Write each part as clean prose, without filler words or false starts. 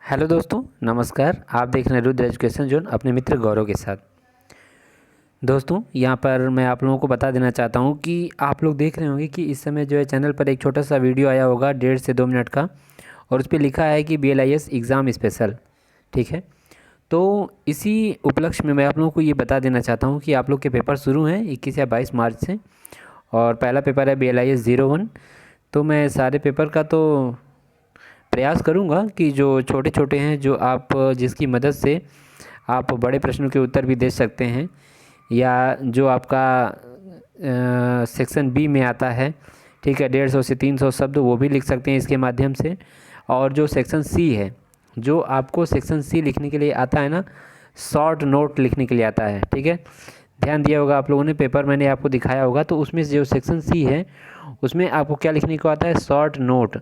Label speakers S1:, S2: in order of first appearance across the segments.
S1: Hello दोस्तों, नमस्कार। आप देख रहे हैं रुद्र एजुकेशन जोन अपने मित्र गौरव के साथ। दोस्तों, यहाँ पर मैं आप लोगों को बता देना चाहता हूँ कि आप लोग देख रहे होंगे कि इस समय जो है चैनल पर एक छोटा सा वीडियो आया होगा 1.5 से 2 मिनट का, और उस पर लिखा है कि BLIS एग्ज़ाम स्पेशल। ठीक है, तो इसी उपलक्ष्य में मैं आप लोगों को ये बता देना चाहता हूँ कि आप लोग के पेपर शुरू हैं 21 या 22 मार्च से, और पहला पेपर है BLIS 01। तो मैं सारे पेपर का तो प्रयास करूंगा कि जो छोटे छोटे हैं, जो आप जिसकी मदद से आप बड़े प्रश्नों के उत्तर भी दे सकते हैं, या जो आपका सेक्शन बी में आता है, ठीक है, 150 से 300 शब्द वो भी लिख सकते हैं इसके माध्यम से। और जो सेक्शन सी है, जो आपको सेक्शन सी लिखने के लिए आता है ना, शॉर्ट नोट लिखने के लिए आता है, ठीक है। ध्यान दिया होगा आप लोगों ने, पेपर मैंने आपको दिखाया होगा, तो उसमें जो सेक्शन सी है उसमें आपको क्या लिखने को आता है, शॉर्ट नोट।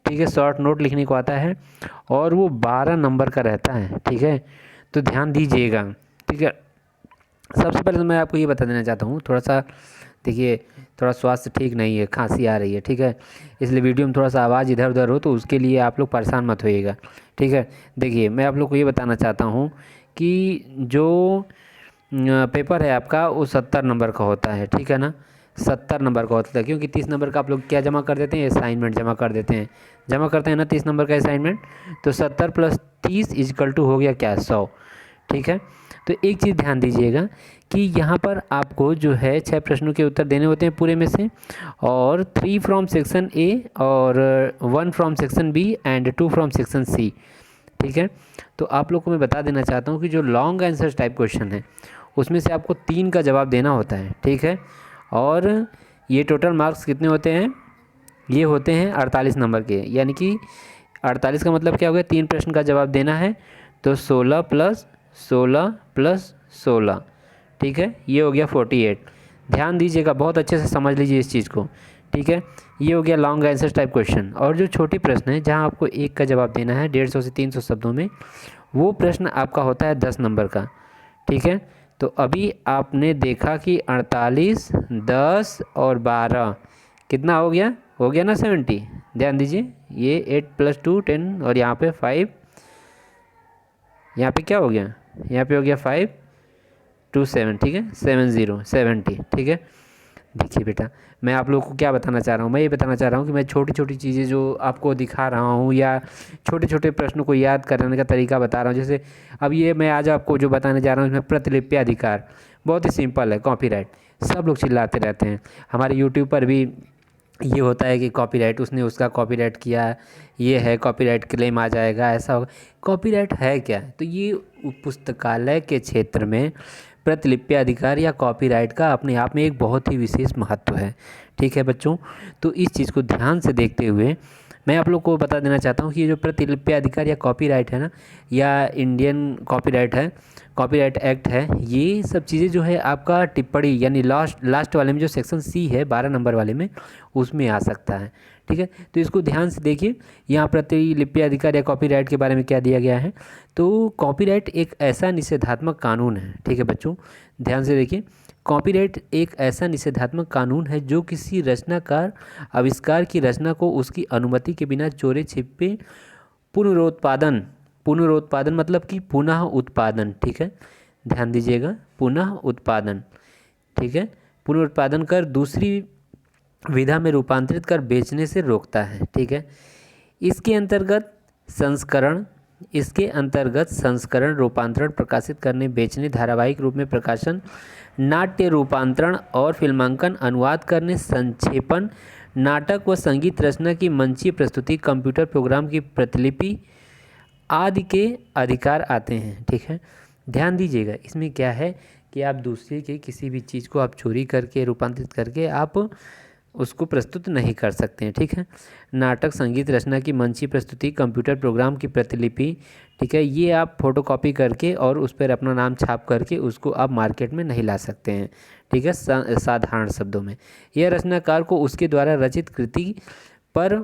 S1: ठीक है, शॉर्ट नोट लिखने को आता है, और वो 12 नंबर का रहता है। ठीक है, तो ध्यान दीजिएगा। ठीक है, सबसे पहले तो मैं आपको ये बता देना चाहता हूँ, थोड़ा सा देखिए, थोड़ा स्वास्थ्य ठीक नहीं है, खांसी आ रही है, ठीक है, इसलिए वीडियो में थोड़ा सा आवाज़ इधर उधर हो तो उसके लिए आप लोग परेशान मत होइएगा। ठीक है, देखिए मैं आप लोग को ये बताना चाहता हूँ कि जो पेपर है आपका वो 70 नंबर का होता है, ठीक है ना। 70 नंबर का होता है, क्योंकि 30 नंबर का आप लोग क्या जमा कर देते हैं, असाइनमेंट जमा कर देते हैं, जमा करते हैं ना 30 नंबर का असाइनमेंट। तो 70 + 30 इजकल टू हो गया क्या, 100। ठीक है, तो एक चीज़ ध्यान दीजिएगा कि यहाँ पर आपको जो है 6 प्रश्नों के उत्तर देने होते हैं पूरे में से, और 3 फ्रॉम सेक्शन ए, और 1 from section B, and 2 from section C. ठीक है, तो आप लोग को मैं बता देना चाहता हूँ कि जो लॉन्ग आंसर टाइप क्वेश्चन है उसमें से आपको 3 का जवाब देना होता है। ठीक है, और ये टोटल मार्क्स कितने होते हैं, ये होते हैं 48 नंबर के, यानी कि 48 का मतलब क्या हो गया, 3 प्रश्न का जवाब देना है, तो 16 + 16 + 16, ठीक है, ये हो गया 48। ध्यान दीजिएगा, बहुत अच्छे से समझ लीजिए इस चीज़ को। ठीक है, ये हो गया लॉन्ग आंसर टाइप क्वेश्चन। और जो छोटे प्रश्न है जहाँ आपको एक का जवाब देना है 150 से 300 शब्दों में, वो प्रश्न आपका होता है 10 नंबर का। ठीक है, तो अभी आपने देखा कि 48, 10 और 12 कितना हो गया ना 70। ध्यान दीजिए, ये 8 + 2 10, और यहाँ पे 5, यहाँ पे क्या हो गया, यहाँ पे हो गया 5 2 7, ठीक है, 70 70। ठीक है, देखिए बेटा, मैं आप लोगों को क्या बताना चाह रहा हूँ, मैं ये बताना चाह रहा हूँ कि मैं छोटी छोटी चीज़ें जो आपको दिखा रहा हूँ, या छोटे छोटे प्रश्नों को याद करने का तरीका बता रहा हूँ। जैसे अब ये मैं आज आपको जो बताने जा रहा हूँ इसमें प्रतिलिपि अधिकार बहुत ही सिंपल है, कॉपीराइट। सब लोग चिल्लाते रहते हैं, हमारे यूट्यूब पर भी ये होता है कि कॉपीराइट, उसने उसका कॉपीराइट किया, ये है कॉपीराइट क्लेम आ जाएगा, ऐसा होगा। कॉपीराइट है क्या, तो ये पुस्तकालय के क्षेत्र में प्रतिलिपि अधिकार या कॉपीराइट का अपने आप में एक बहुत ही विशेष महत्व है। ठीक है बच्चों, तो इस चीज़ को ध्यान से देखते हुए मैं आप लोग को बता देना चाहता हूँ कि ये जो प्रतिलिपि अधिकार या कॉपीराइट है ना, या इंडियन कॉपीराइट है, कॉपीराइट एक्ट है, ये सब चीज़ें जो है आपका टिप्पणी यानी लास्ट वाले में जो सेक्शन सी है 12 नंबर वाले में, उसमें आ सकता है। ठीक है, तो इसको ध्यान से देखिए, यहाँ प्रतिलिपि अधिकार या कॉपीराइट के बारे में क्या दिया गया है। तो कॉपीराइट एक ऐसा निषेधात्मक कानून है, ठीक है बच्चों, ध्यान से देखिए। कॉपीराइट एक ऐसा निषेधात्मक कानून है जो किसी रचनाकार आविष्कार की रचना को उसकी अनुमति के बिना चोरी छिपे पुनरुत्पादन, पुनरुत्पादन मतलब कि पुनः उत्पादन, ठीक है, ध्यान दीजिएगा, पुनः उत्पादन, ठीक है, पुनरुत्पादन कर दूसरी विधा में रूपांतरित कर बेचने से रोकता है। ठीक है, इसके अंतर्गत संस्करण, इसके अंतर्गत संस्करण, रूपांतरण, प्रकाशित करने, बेचने, धारावाहिक रूप में प्रकाशन, नाट्य रूपांतरण और फिल्मांकन, अनुवाद करने, संक्षेपण, नाटक व संगीत रचना की मंचीय प्रस्तुति, कंप्यूटर प्रोग्राम की प्रतिलिपि आदि के अधिकार आते हैं। ठीक है, ध्यान दीजिएगा, इसमें क्या है कि आप दूसरे के किसी भी चीज़ को आप चोरी करके, रूपांतरित करके आप उसको प्रस्तुत नहीं कर सकते हैं। ठीक है, नाटक, संगीत रचना की मंचीय प्रस्तुति, कंप्यूटर प्रोग्राम की प्रतिलिपि, ठीक है, ये आप फोटोकॉपी करके और उस पर अपना नाम छाप करके उसको आप मार्केट में नहीं ला सकते हैं। ठीक है, साधारण शब्दों में यह रचनाकार को उसके द्वारा रचित कृति पर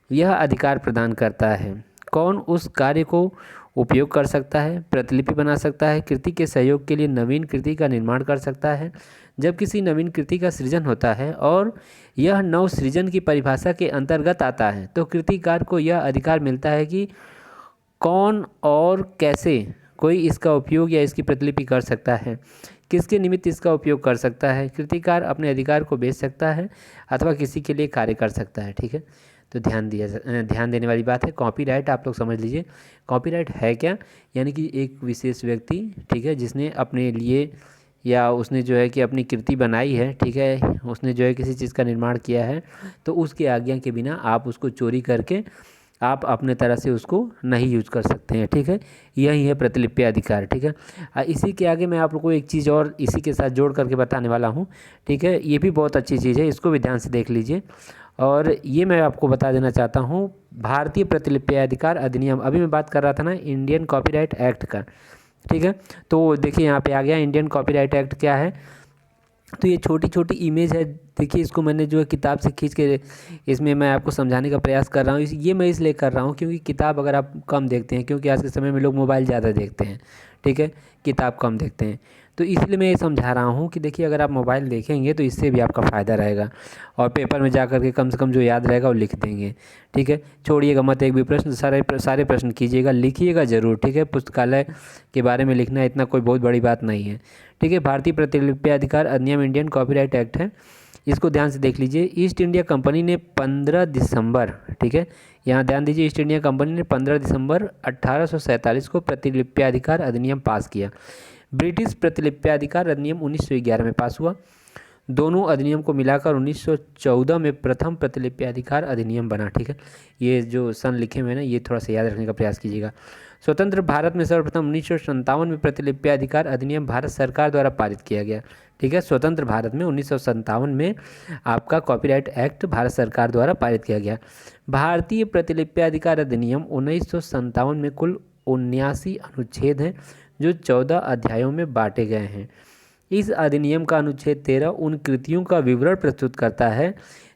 S1: यह अधिकार प्रदान करता है। कौन उस कार्य को उपयोग कर सकता है, प्रतिलिपि बना सकता है, कृति के सहयोग के लिए नवीन कृति का निर्माण कर सकता है। जब किसी नवीन कृति का सृजन होता है और यह नव सृजन की परिभाषा के अंतर्गत आता है, तो कृतिकार को यह अधिकार मिलता है कि कौन और कैसे कोई इसका उपयोग या इसकी प्रतिलिपि कर सकता है, किसके निमित्त इसका उपयोग कर सकता है, कृतिकार अपने अधिकार को बेच सकता है अथवा किसी के लिए कार्य कर सकता है। ठीक है, तो ध्यान देने वाली बात है। कॉपीराइट आप लोग समझ लीजिए, कॉपीराइट है क्या, यानी कि एक विशेष व्यक्ति, ठीक है, जिसने अपने लिए या उसने जो है कि अपनी कृति बनाई है, ठीक है, उसने जो है किसी चीज़ का निर्माण किया है, तो उसके आज्ञा के बिना आप उसको चोरी करके आप अपने तरह से उसको नहीं यूज कर सकते हैं। ठीक है, यही है प्रतिलिपि अधिकार। ठीक है, इसी के आगे मैं आप लोगों को एक चीज़ और इसी के साथ जोड़ करके बताने वाला हूँ। ठीक है, ये भी बहुत अच्छी चीज़ है, इसको भी ध्यान से देख लीजिए। और ये मैं आपको बता देना चाहता हूँ, भारतीय प्रतिलिपि अधिकार अधिनियम, अभी मैं बात कर रहा था ना इंडियन कॉपीराइट एक्ट का। ठीक है, तो देखिए यहाँ पे आ गया इंडियन कॉपीराइट एक्ट क्या है। तो ये छोटी छोटी इमेज है, देखिए इसको मैंने जो है किताब से खींच के इसमें मैं आपको समझाने का प्रयास कर रहा हूँ। ये मैं इसलिए कर रहा हूँ क्योंकि किताब अगर आप कम देखते हैं, क्योंकि आज के समय में लोग मोबाइल ज़्यादा देखते हैं, ठीक है, किताब कम देखते हैं, तो इसलिए मैं ये समझा रहा हूँ कि देखिए अगर आप मोबाइल देखेंगे तो इससे भी आपका फ़ायदा रहेगा, और पेपर में जा कर के कम से कम जो याद रहेगा वो लिख देंगे। ठीक है, छोड़िएगा मत एक भी प्रश्न, सारे प्रश्न कीजिएगा, लिखिएगा ज़रूर। ठीक है, पुस्तकालय के बारे में लिखना इतना कोई बहुत बड़ी बात नहीं है। ठीक है, भारतीय प्रतिलिपि अधिकार अधिनियम इंडियन कॉपीराइट एक्ट है, इसको ध्यान से देख लीजिए। ईस्ट इंडिया कंपनी ने 15 दिसंबर, ठीक है, यहाँ ध्यान दीजिए, ईस्ट इंडिया कंपनी ने 15 दिसंबर 1847 को प्रतिलिपि अधिकार अधिनियम पास किया। ब्रिटिश प्रतिलिपि अधिकार अधिनियम 1911 में पास हुआ। दोनों अधिनियम को मिलाकर 1914 में प्रथम प्रतिलिपि अधिकार अधिनियम बना। ठीक है, ये जो सन लिखे हुए हैं ना, ये थोड़ा सा याद रखने का प्रयास कीजिएगा। स्वतंत्र भारत में सर्वप्रथम 1957 में प्रतिलिपि अधिकार अधिनियम भारत सरकार द्वारा पारित किया गया। ठीक है, स्वतंत्र भारत में 1957 में आपका कॉपीराइट एक्ट भारत सरकार द्वारा पारित किया गया। भारतीय प्रतिलिपि अधिकार अधिनियम 1957 में कुल 79 अनुच्छेद हैं जो 14 अध्यायों में बांटे गए हैं। इस अधिनियम का अनुच्छेद 13 उन कृतियों का विवरण प्रस्तुत करता है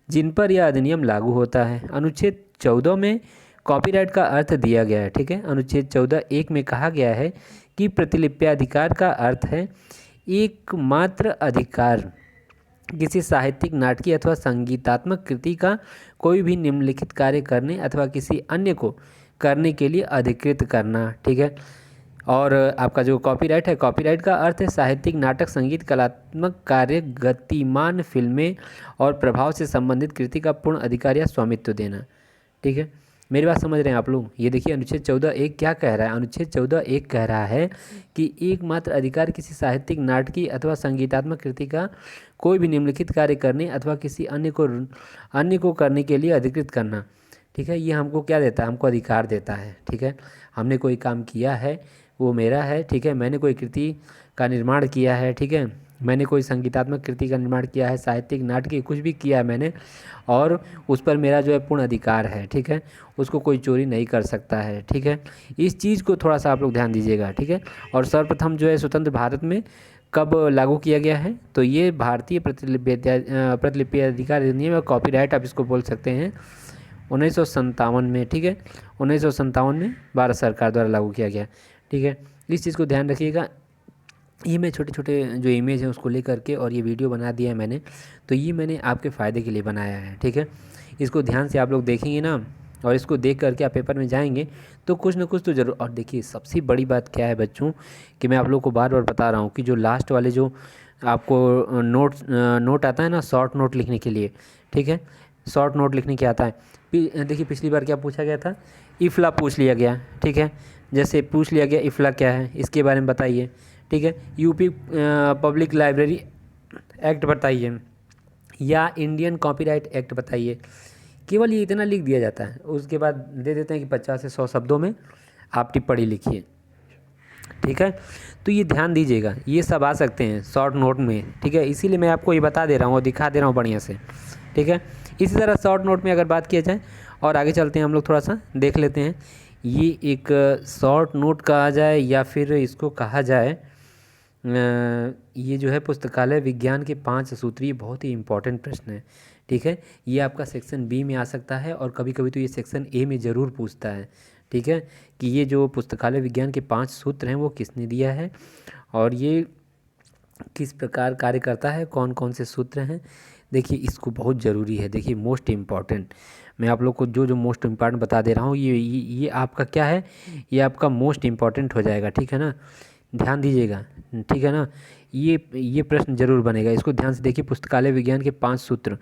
S1: जिन पर यह अधिनियम लागू होता है। अनुच्छेद 14 में कॉपीराइट का अर्थ दिया गया है। ठीक है, अनुच्छेद 14(1) में कहा गया है कि प्रतिलिपि अधिकार का अर्थ है एकमात्र अधिकार किसी साहित्यिक, नाटकीय अथवा संगीतात्मक कृति का कोई भी निम्नलिखित कार्य करने अथवा किसी अन्य को करने के लिए अधिकृत करना। ठीक है, और आपका जो कॉपीराइट है, कॉपीराइट का अर्थ है साहित्यिक, नाटक, संगीत, कलात्मक कार्य, गतिमान फिल्में और प्रभाव से संबंधित कृति का पूर्ण अधिकार या स्वामित्व देना। ठीक है, मेरी बात समझ रहे हैं आप लोग। ये देखिए अनुच्छेद 14(1) क्या कह रहा है, अनुच्छेद 14(1) कह रहा है कि एकमात्र अधिकार किसी साहित्यिक, नाटकीय अथवा संगीतात्मक कृति का कोई भी निम्नलिखित कार्य करने अथवा किसी अन्य को करने के लिए अधिकृत करना। ठीक है, ये हमको क्या देता है, हमको अधिकार देता है। ठीक है, हमने कोई काम किया है वो मेरा है। ठीक है, मैंने कोई कृति का निर्माण किया है, ठीक है, मैंने कोई संगीतात्मक कृति का निर्माण किया है, साहित्यिक, नाटकीय कुछ भी किया है मैंने, और उस पर मेरा जो है पूर्ण अधिकार है। ठीक है, उसको कोई चोरी नहीं कर सकता है। ठीक है, इस चीज़ को थोड़ा सा आप लोग ध्यान दीजिएगा। ठीक है, और सर्वप्रथम जो है स्वतंत्र भारत में कब लागू किया गया है, तो ये भारतीय प्रतिलिपि अधिकार अधिनियम या कॉपीराइट आप इसको बोल सकते हैं, 1957 में। ठीक है, 1957 में भारत सरकार द्वारा लागू किया गया। ठीक है, इस चीज़ को ध्यान रखिएगा। ये मैं छोटे छोटे जो इमेज हैं उसको ले करके और ये वीडियो बना दिया है मैंने, तो ये मैंने आपके फ़ायदे के लिए बनाया है। ठीक है, इसको ध्यान से आप लोग देखेंगे ना, और इसको देख करके आप पेपर में जाएंगे तो कुछ ना कुछ तो ज़रूर। और देखिए सबसे बड़ी बात क्या है बच्चों, कि मैं आप लोग को बार बार बता रहा हूँ कि जो लास्ट वाले जो आपको नोट आता है ना, शॉर्ट नोट लिखने के लिए, ठीक है, शॉर्ट नोट लिखने के आता है। देखिए पिछली बार क्या पूछा गया था, इफ़ला पूछ लिया गया। ठीक है, जैसे पूछ लिया गया इफ़ला क्या है, इसके बारे में बताइए। ठीक है, यूपी पब्लिक लाइब्रेरी एक्ट बताइए, या इंडियन कॉपीराइट एक्ट बताइए। केवल ये इतना लिख दिया जाता है, उसके बाद दे देते हैं कि 50 से 100 शब्दों में आप टिप्पणी लिखिए। ठीक है, तो ये ध्यान दीजिएगा, ये सब आ सकते हैं शॉर्ट नोट में। ठीक है, इसीलिए मैं आपको ये बता दे रहा हूँ और दिखा दे रहा हूँ बढ़िया से। ठीक है, इसी तरह शॉर्ट नोट में अगर बात किया जाए, और आगे चलते हैं हम लोग, थोड़ा सा देख लेते हैं। ये एक शॉर्ट नोट कहा जाए या फिर इसको कहा जाए, ये जो है पुस्तकालय विज्ञान के 5 सूत्रीय बहुत ही इंपॉर्टेंट प्रश्न है। ठीक है, ये आपका सेक्शन बी में आ सकता है, और कभी कभी तो ये सेक्शन ए में ज़रूर पूछता है। ठीक है, कि ये जो पुस्तकालय विज्ञान के 5 सूत्र हैं वो किसने दिया है, और ये किस प्रकार कार्य करता है, कौन कौन से सूत्र हैं। देखिए इसको बहुत ज़रूरी है, देखिए मोस्ट इम्पॉर्टेंट। मैं आप लोग को जो जो मोस्ट इम्पॉर्टेंट बता दे रहा हूँ, ये आपका क्या है, ये आपका मोस्ट इम्पॉर्टेंट हो जाएगा, ठीक है ना, ध्यान दीजिएगा, ठीक है ना। ये प्रश्न जरूर बनेगा, इसको ध्यान से देखिए। पुस्तकालय विज्ञान के 5 सूत्र,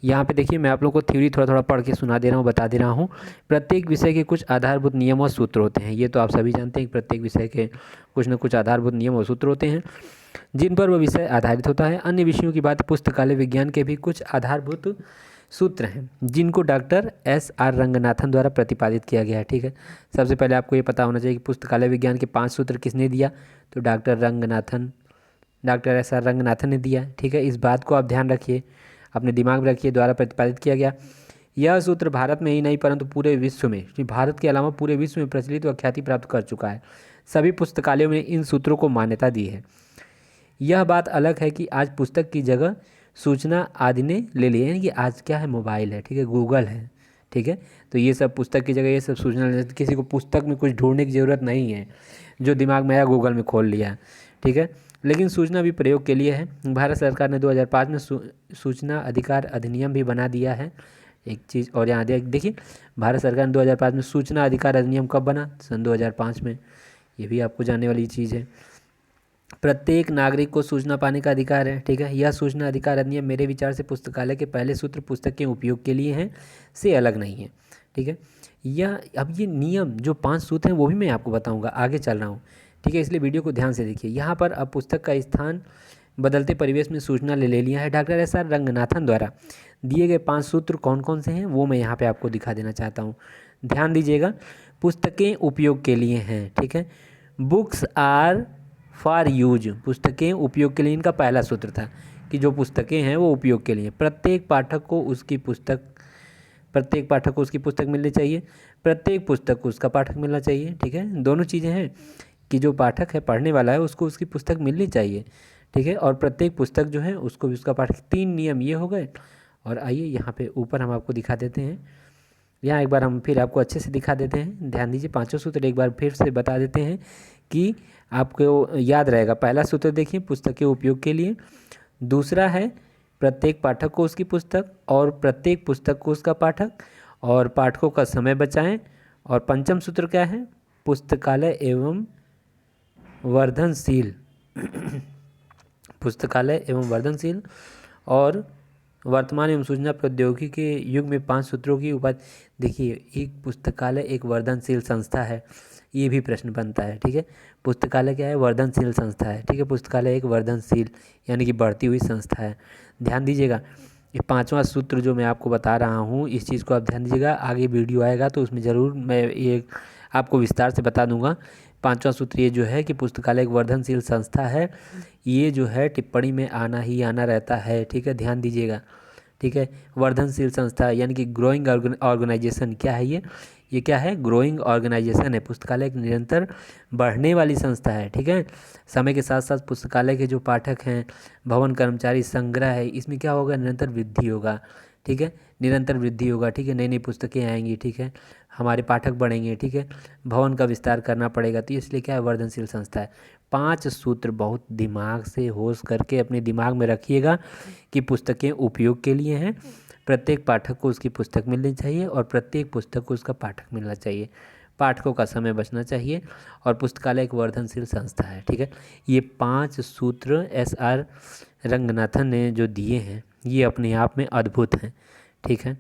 S1: यहाँ पे देखिए मैं आप लोग को थ्योरी थोड़ा थोड़ा पढ़ के सुना दे रहा हूँ, बता दे रहा हूँ। प्रत्येक विषय के कुछ आधारभूत नियम और सूत्र होते हैं, ये तो आप सभी जानते हैं कि प्रत्येक विषय के कुछ न कुछ आधारभूत नियम और सूत्र होते हैं जिन पर वह विषय आधारित होता है। अन्य विषयों की बात, पुस्तकालय विज्ञान के भी कुछ आधारभूत सूत्र हैं जिनको डॉक्टर S.R. रंगनाथन द्वारा प्रतिपादित किया गया है, ठीक है। सबसे पहले आपको ये पता होना चाहिए कि पुस्तकालय विज्ञान के 5 सूत्र किसने दिया, तो डॉक्टर S.R. रंगनाथन ने दिया, ठीक है। इस बात को आप ध्यान रखिए, अपने दिमाग में रखिए, द्वारा प्रतिपादित किया गया। यह सूत्र भारत में ही नहीं परंतु पूरे विश्व में, भारत के अलावा पूरे विश्व में प्रचलित व ख्याति प्राप्त कर चुका है। सभी पुस्तकालयों में इन सूत्रों को मान्यता दी है। यह बात अलग है कि आज पुस्तक की जगह सूचना आदि ने ले ली है, यानी कि आज क्या है, मोबाइल है, ठीक है, गूगल है, ठीक है। तो ये सब पुस्तक की जगह ये सब सूचना, किसी को पुस्तक में कुछ ढूंढने की ज़रूरत नहीं है, जो दिमाग में आया गूगल में खोल लिया, ठीक है। लेकिन सूचना भी प्रयोग के लिए है। भारत सरकार ने 2005 में सूचना अधिकार अधिनियम भी बना दिया है। एक चीज़ और यहाँ देखिए, भारत सरकार ने 2005 में सूचना अधिकार अधिनियम कब बना, सन 2005 में, ये भी आपको जानने वाली चीज़ है। प्रत्येक नागरिक को सूचना पाने का अधिकार है, ठीक है। यह सूचना अधिकार अधिनियम मेरे विचार से पुस्तकालय के पहले सूत्र पुस्तक के उपयोग के लिए हैं से अलग नहीं है, ठीक है। यह अब ये नियम जो 5 सूत्र हैं वो भी मैं आपको बताऊंगा, आगे चल रहा हूँ, ठीक है। इसलिए वीडियो को ध्यान से देखिए। यहाँ पर अब पुस्तक का स्थान बदलते परिवेश में सूचना ले लिया है। Doctor S.R. रंगनाथन द्वारा दिए गए 5 सूत्र कौन कौन से हैं वो मैं यहाँ पे आपको दिखा देना चाहता हूँ, ध्यान दीजिएगा। पुस्तकें उपयोग के लिए हैं, ठीक है। बुक्स आर फॉर यूज, पुस्तकें उपयोग के लिए, इनका पहला सूत्र था कि जो पुस्तकें हैं वो उपयोग के लिए। प्रत्येक पाठक को उसकी पुस्तक मिलनी चाहिए, प्रत्येक पुस्तक को उसका पाठक मिलना चाहिए, ठीक है। दोनों चीज़ें हैं कि जो पाठक है, पढ़ने वाला है, उसको उसकी पुस्तक मिलनी चाहिए, ठीक है। और प्रत्येक पुस्तक जो है उसको भी उसका पाठक। 3 नियम ये हो गए। और आइए यहाँ पे ऊपर हम आपको दिखा देते हैं, यहाँ एक बार हम फिर आपको अच्छे से दिखा देते हैं, ध्यान दीजिए। 5 सूत्र एक बार फिर से बता देते हैं कि आपको याद रहेगा। पहला सूत्र देखिए, पुस्तक के उपयोग के लिए। दूसरा है प्रत्येक पाठक को उसकी पुस्तक, और प्रत्येक पुस्तक को उसका पाठक, और पाठकों का समय बचाएं। और पंचम सूत्र क्या है, पुस्तकालय एवं वर्धनशील पुस्तकालय एवं वर्धनशील। और वर्तमान एवं सूचना प्रौद्योगिकी के युग में 5 सूत्रों की उपाधि। देखिए, एक पुस्तकालय एक वर्धनशील संस्था है, ये भी प्रश्न बनता है, ठीक है। पुस्तकालय क्या है, वर्धनशील संस्था है, ठीक है। पुस्तकालय एक वर्धनशील यानी कि बढ़ती हुई संस्था है, ध्यान दीजिएगा। ये 5वां सूत्र जो मैं आपको बता रहा हूँ, इस चीज़ को आप ध्यान दीजिएगा। आगे वीडियो आएगा तो उसमें ज़रूर मैं ये आपको विस्तार से बता दूंगा। 5वां सूत्र ये जो है कि पुस्तकालय एक वर्धनशील संस्था है, ये जो है टिप्पणी में आना ही आना रहता है, ठीक है, ध्यान दीजिएगा, ठीक है। वर्धनशील संस्था यानी कि ग्रोइंग ऑर्गेनाइजेशन, क्या है ये क्या है, ग्रोइंग ऑर्गेनाइजेशन है। पुस्तकालय एक निरंतर बढ़ने वाली संस्था है, ठीक है। समय के साथ साथ पुस्तकालय के जो पाठक हैं, भवन कर्मचारी, संग्रह है, इसमें क्या होगा, निरंतर वृद्धि होगा, ठीक है, निरंतर वृद्धि होगा, ठीक है। नई नई पुस्तकें आएंगी, ठीक है, हमारे पाठक बढ़ेंगे, ठीक है, भवन का विस्तार करना पड़ेगा, तो इसलिए क्या है, वर्धनशील संस्था है। 5 सूत्र बहुत दिमाग से होश करके अपने दिमाग में रखिएगा कि पुस्तकें उपयोग के लिए हैं, प्रत्येक पाठक को उसकी पुस्तक मिलनी चाहिए, और प्रत्येक पुस्तक को उसका पाठक मिलना चाहिए, पाठकों का समय बचना चाहिए, और पुस्तकालय एक वर्धनशील संस्था है, ठीक है। ये 5 सूत्र S.R. रंगनाथन ने जो दिए हैं ये अपने आप में अद्भुत हैं, ठीक है।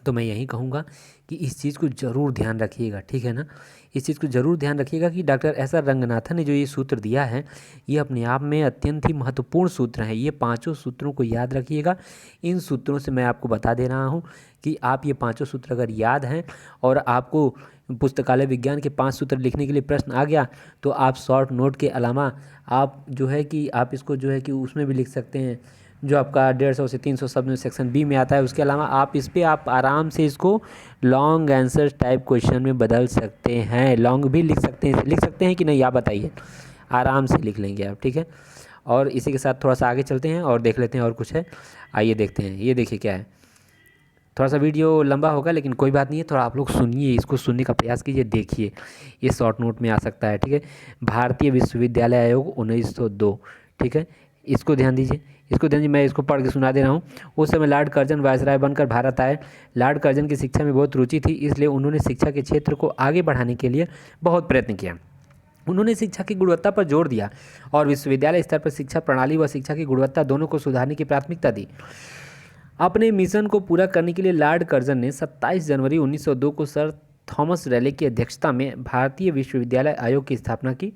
S1: तो मैं यही कहूँगा कि इस चीज़ को ज़रूर ध्यान रखिएगा, ठीक है ना। इस चीज़ को ज़रूर ध्यान रखिएगा कि डॉक्टर S.R. रंगनाथन ने जो ये सूत्र दिया है ये अपने आप में अत्यंत ही महत्वपूर्ण सूत्र हैं। ये 5 सूत्रों को याद रखिएगा। इन सूत्रों से मैं आपको बता दे रहा हूँ कि आप ये 5 सूत्र अगर याद हैं और आपको पुस्तकालय विज्ञान के 5 सूत्र लिखने के लिए प्रश्न आ गया तो आप शॉर्ट नोट के अलावा आप जो है कि आप इसको जो है कि उसमें भी लिख सकते हैं, जो आपका 150 से 300 शब्द में सेक्शन बी में आता है। उसके अलावा आप इस पर आप आराम से इसको लॉन्ग आंसर टाइप क्वेश्चन में बदल सकते हैं, लॉन्ग भी लिख सकते हैं कि नहीं, आप बताइए, आराम से लिख लेंगे आप, ठीक है। और इसी के साथ थोड़ा सा आगे चलते हैं और देख लेते हैं और कुछ है, आइए देखते हैं। ये देखिए क्या है, थोड़ा सा वीडियो लंबा होगा लेकिन कोई बात नहीं है, थोड़ा आप लोग सुनिए, इसको सुनने का प्रयास कीजिए, देखिए, ये शॉर्ट नोट में आ सकता है, ठीक है। भारतीय विश्वविद्यालय आयोग 1902, ठीक है, इसको ध्यान दीजिए, इसको ध्यान दीजिए, मैं इसको पढ़ के सुना दे रहा हूँ। उस समय लॉर्ड कर्जन वायसराय बनकर भारत आए। लॉर्ड कर्जन की शिक्षा में बहुत रुचि थी, इसलिए उन्होंने शिक्षा के क्षेत्र को आगे बढ़ाने के लिए बहुत प्रयत्न किया। उन्होंने शिक्षा की गुणवत्ता पर जोर दिया और विश्वविद्यालय स्तर पर शिक्षा प्रणाली व शिक्षा की गुणवत्ता दोनों को सुधारने की प्राथमिकता दी। अपने मिशन को पूरा करने के लिए लॉर्ड कर्जन ने 27 जनवरी 1902 को सर थॉमस रैले की अध्यक्षता में भारतीय विश्वविद्यालय आयोग की स्थापना की।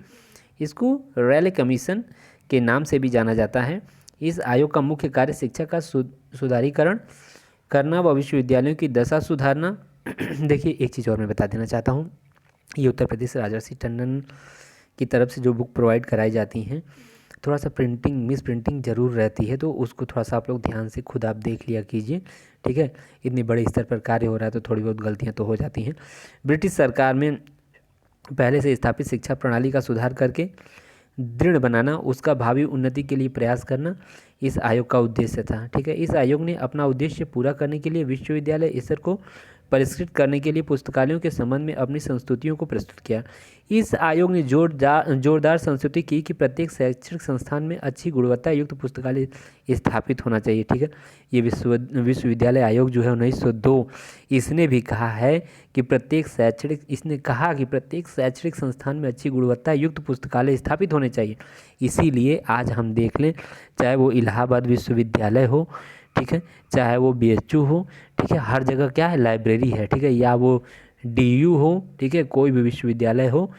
S1: इसको रैले कमीशन के नाम से भी जाना जाता है। इस आयोग का मुख्य कार्य शिक्षा का सुधारीकरण करना व विश्वविद्यालयों की दशा सुधारना। देखिए, एक चीज़ और मैं बता देना चाहता हूँ, ये उत्तर प्रदेश राजर्षि टंडन की तरफ से जो बुक प्रोवाइड कराई जाती हैं, थोड़ा सा प्रिंटिंग मिस प्रिंटिंग ज़रूर रहती है, तो उसको थोड़ा सा आप लोग ध्यान से खुद आप देख लिया कीजिए, ठीक है। इतनी बड़े स्तर पर कार्य हो रहा है तो थोड़ी बहुत गलतियाँ तो हो जाती हैं। ब्रिटिश सरकार में पहले से स्थापित शिक्षा प्रणाली का सुधार करके दृढ़ बनाना, उसका भावी उन्नति के लिए प्रयास करना इस आयोग का उद्देश्य था, ठीक है। इस आयोग ने अपना उद्देश्य पूरा करने के लिए विश्वविद्यालय स्तर को परिष्कृत करने के लिए पुस्तकालयों के संबंध में अपनी संस्तुतियों को प्रस्तुत किया। इस आयोग ने जोरदार संस्तुति की कि प्रत्येक शैक्षणिक संस्थान में अच्छी गुणवत्ता युक्त पुस्तकालय स्थापित होना चाहिए, ठीक है। ये विश्वविद्यालय आयोग जो है 1902, इसने भी कहा है कि इसने कहा कि प्रत्येक शैक्षणिक संस्थान में अच्छी गुणवत्ता युक्त पुस्तकालय स्थापित होने चाहिए। इसीलिए आज हम देख लें, चाहे वो इलाहाबाद विश्वविद्यालय हो, ठीक है, चाहे वो BHU हो, ठीक है, हर जगह क्या है, लाइब्रेरी है, ठीक है, या वो DU हो, ठीक है, कोई भी विश्वविद्यालय हो,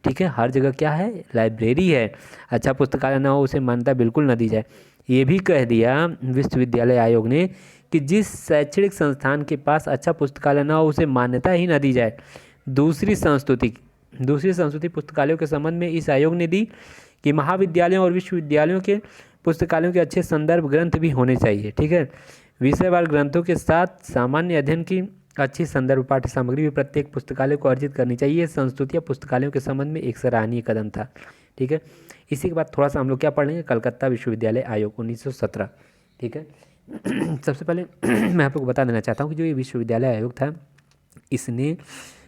S1: ठीक है, हर जगह क्या है, लाइब्रेरी है। अच्छा पुस्तकालय ना हो उसे मान्यता बिल्कुल न दी जाए। ये भी कह दिया विश्वविद्यालय आयोग ने कि जिस शैक्षणिक संस्थान के पास अच्छा पुस्तकालय ना हो उसे मान्यता ही न दी जाए। दूसरी संस्तुति पुस्तकालयों के संबंध में इस आयोग ने दी कि महाविद्यालयों और विश्वविद्यालयों के पुस्तकालयों के अच्छे संदर्भ ग्रंथ भी होने चाहिए, ठीक है। विषयवार ग्रंथों के साथ सामान्य अध्ययन की अच्छी संदर्भ पाठ्य सामग्री भी प्रत्येक पुस्तकालय को अर्जित करनी चाहिए। ये संस्तुतियाँ पुस्तकालयों के संबंध में एक सराहनीय कदम था, ठीक है। इसी के बाद थोड़ा सा हम लोग क्या पढ़ लेंगे, कलकत्ता विश्वविद्यालय आयोग 1917, ठीक है। सबसे पहले मैं आप लोग को बता देना चाहता हूँ कि जो ये विश्वविद्यालय आयोग था, इसने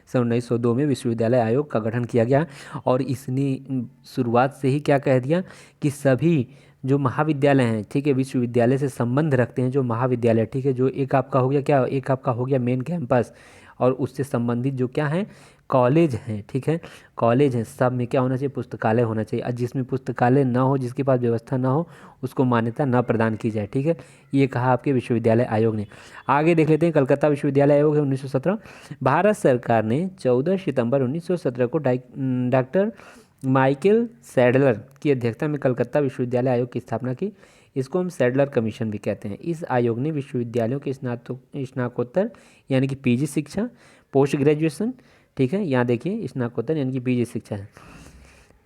S1: सन 1902 में विश्वविद्यालय आयोग का गठन किया गया और इसने शुरुआत से ही क्या कह दिया कि सभी जो महाविद्यालय हैं, ठीक है, विश्वविद्यालय से संबंध रखते हैं जो महाविद्यालय, ठीक है, जो एक आपका हो गया क्या, एक आपका हो गया मेन कैंपस और उससे संबंधित जो क्या है कॉलेज हैं, ठीक है, कॉलेज हैं, सब में क्या होना चाहिए, पुस्तकालय होना चाहिए। और जिसमें पुस्तकालय ना हो, जिसके पास व्यवस्था ना हो, उसको मान्यता ना प्रदान की जाए, ठीक है। ये कहा आपके विश्वविद्यालय आयोग ने। आगे देख लेते हैं, कलकत्ता विश्वविद्यालय आयोग है 1917। भारत सरकार ने 14 सितंबर 1917 को डॉक्टर माइकल सैडलर की अध्यक्षता में कलकत्ता विश्वविद्यालय आयोग की स्थापना की। इसको हम सैडलर कमीशन भी कहते हैं। इस आयोग ने विश्वविद्यालयों के स्नातकोत्तर यानी कि PG शिक्षा, पोस्ट ग्रेजुएशन, ठीक है, यहाँ देखिए स्नातकोत्तर यानी कि PG शिक्षा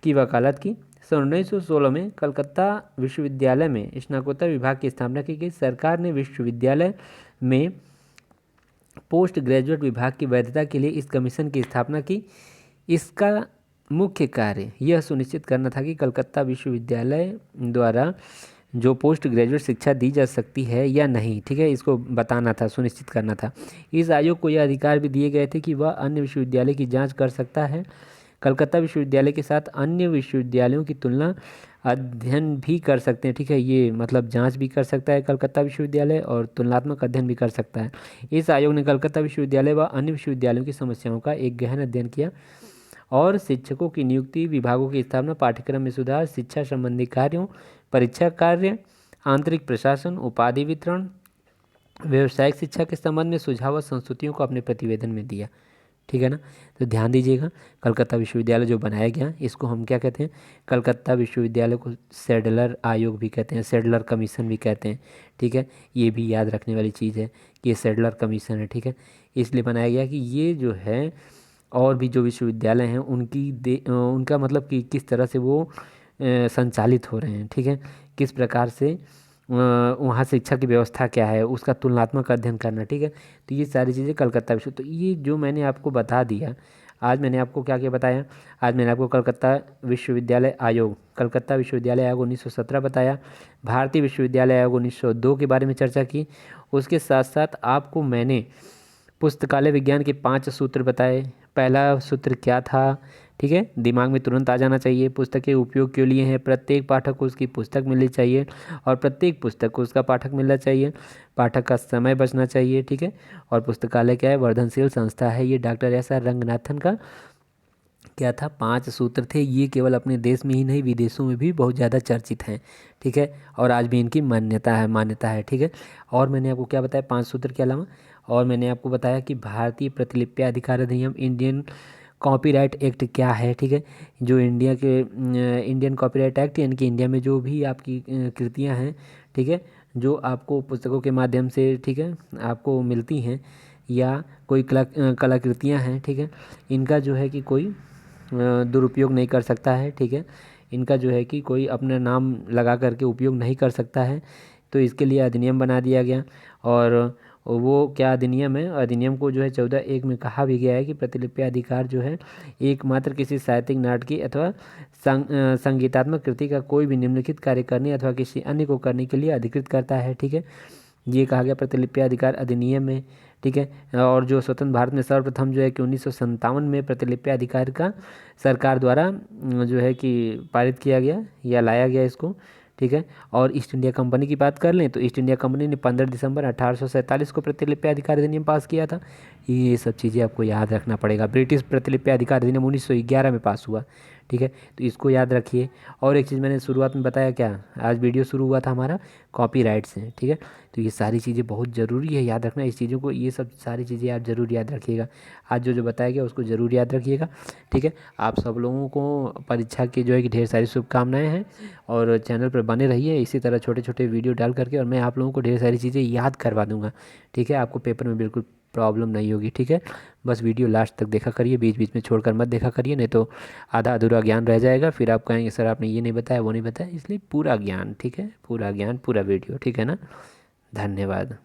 S1: की वकालत की। सन 1916 में कलकत्ता विश्वविद्यालय में स्नातकोत्तर विभाग की स्थापना की गई। सरकार ने विश्वविद्यालय में पोस्ट ग्रेजुएट विभाग की वैधता के लिए इस कमीशन की स्थापना की। इसका मुख्य कार्य यह सुनिश्चित करना था कि कलकत्ता विश्वविद्यालय द्वारा जो पोस्ट ग्रेजुएट शिक्षा दी जा सकती है या नहीं, ठीक है, इसको बताना था, सुनिश्चित करना था। इस आयोग को यह अधिकार भी दिए गए थे कि वह अन्य विश्वविद्यालय की जांच कर सकता है। कलकत्ता विश्वविद्यालय के साथ अन्य विश्वविद्यालयों की तुलना अध्ययन भी कर सकते हैं, ठीक है, ये मतलब जांच भी कर सकता है कलकत्ता विश्वविद्यालय और तुलनात्मक अध्ययन भी कर सकता है। इस आयोग ने कलकत्ता विश्वविद्यालय व अन्य विश्वविद्यालयों की समस्याओं का एक गहन अध्ययन किया और शिक्षकों की नियुक्ति, विभागों की स्थापना, पाठ्यक्रम में सुधार, शिक्षा संबंधी कार्यों, परीक्षा कार्य, आंतरिक प्रशासन, उपाधि वितरण, व्यावसायिक शिक्षा के संबंध में सुझाव और संस्तुतियों को अपने प्रतिवेदन में दिया, ठीक है ना। तो ध्यान दीजिएगा, कलकत्ता विश्वविद्यालय जो बनाया गया इसको हम क्या कहते हैं, कलकत्ता विश्वविद्यालय को सैडलर आयोग भी कहते हैं, सैडलर कमीशन भी कहते हैं, ठीक है। ये भी याद रखने वाली चीज़ है कि ये सैडलर कमीशन है, ठीक है, इसलिए बनाया गया कि ये जो है और भी जो विश्वविद्यालय हैं उनका मतलब कि किस तरह से वो संचालित हो रहे हैं, ठीक है, किस प्रकार से वहाँ शिक्षा की व्यवस्था क्या है, उसका तुलनात्मक अध्ययन करना, ठीक है। तो ये सारी चीज़ें कलकत्ता विश्व, तो ये जो मैंने आपको बता दिया, आज मैंने आपको क्या क्या बताया, आज मैंने आपको कलकत्ता विश्वविद्यालय आयोग 1917 बताया, भारतीय विश्वविद्यालय आयोग 1902 के बारे में चर्चा की। उसके साथ साथ आपको मैंने पुस्तकालय विज्ञान के 5 सूत्र बताए। पहला सूत्र क्या था, ठीक है, दिमाग में तुरंत आ जाना चाहिए। पुस्तकें उपयोग के लिए हैं, प्रत्येक पाठक को उसकी पुस्तक मिलनी चाहिए और प्रत्येक पुस्तक को उसका पाठक मिलना चाहिए, पाठक का समय बचना चाहिए। ठीक है, और पुस्तकालय क्या है, वर्धनशील संस्था है। ये डॉक्टर एस आर रंगनाथन का क्या था, 5 सूत्र थे। ये केवल अपने देश में ही नहीं, विदेशों में भी बहुत ज़्यादा चर्चित हैं। ठीक है, और आज भी इनकी मान्यता है। ठीक है, और मैंने आपको क्या बताया 5 सूत्र के अलावा, और मैंने आपको बताया कि भारतीय प्रतिलिपि अधिकार अधिनियम, इंडियन कॉपीराइट एक्ट क्या है। ठीक है, जो इंडिया के इंडियन कॉपीराइट एक्ट, यानी कि इंडिया में जो भी आपकी कृतियाँ हैं, ठीक है, जो आपको पुस्तकों के माध्यम से, ठीक है, आपको मिलती हैं, या कोई कलाकृतियाँ हैं, ठीक है, इनका जो है कि कोई दुरुपयोग नहीं कर सकता है। ठीक है, इनका जो है कि कोई अपना नाम लगा करके उपयोग नहीं कर सकता है। तो इसके लिए अधिनियम बना दिया गया। और वो क्या अधिनियम है, अधिनियम को जो है 14(1) में कहा भी गया है कि प्रतिलिपि अधिकार जो है एकमात्र किसी साहित्यिक, नाटकीय अथवा संगीतात्मक कृति का कोई भी निम्नलिखित कार्य करने अथवा किसी अन्य को करने के लिए अधिकृत करता है। ठीक है, ये कहा गया प्रतिलिपि अधिकार अधिनियम में। ठीक है, और जो स्वतंत्र भारत में सर्वप्रथम जो है कि 1957 में प्रतिलिपि अधिकार का सरकार द्वारा जो है कि पारित किया गया या लाया गया इसको। ठीक है, और ईस्ट इंडिया कंपनी की बात कर लें तो ईस्ट इंडिया कंपनी ने 15 दिसंबर 1847 को प्रतिलिपि अधिकार अधिनियम पास किया था। ये सब चीज़ें आपको याद रखना पड़ेगा। ब्रिटिश प्रतिलिपि अधिकार अधिनियम 1911 में पास हुआ। ठीक है, तो इसको याद रखिए। और एक चीज़ मैंने शुरुआत में बताया, क्या आज वीडियो शुरू हुआ था हमारा कॉपीराइट से। ठीक है, तो ये सारी चीज़ें बहुत ज़रूरी है याद रखना, इस चीज़ों को, ये सब सारी चीज़ें आप ज़रूर याद रखिएगा। आज जो जो बताया गया उसको ज़रूर याद रखिएगा। ठीक है, आप सब लोगों को परीक्षा की जो है कि ढेर सारी शुभकामनाएं हैं, और चैनल पर बने रहिए इसी तरह छोटे छोटे वीडियो डाल करके, और मैं आप लोगों को ढेर सारी चीज़ें याद करवा दूंगा। ठीक है, आपको पेपर में बिल्कुल प्रॉब्लम नहीं होगी। ठीक है, बस वीडियो लास्ट तक देखा करिए, बीच बीच में छोड़कर मत देखा करिए, नहीं तो आधा अधूरा ज्ञान रह जाएगा। फिर आप कहेंगे सर आपने ये नहीं बताया वो नहीं बताया, इसलिए पूरा ज्ञान, ठीक है, पूरा ज्ञान पूरा वीडियो, ठीक है ना। धन्यवाद।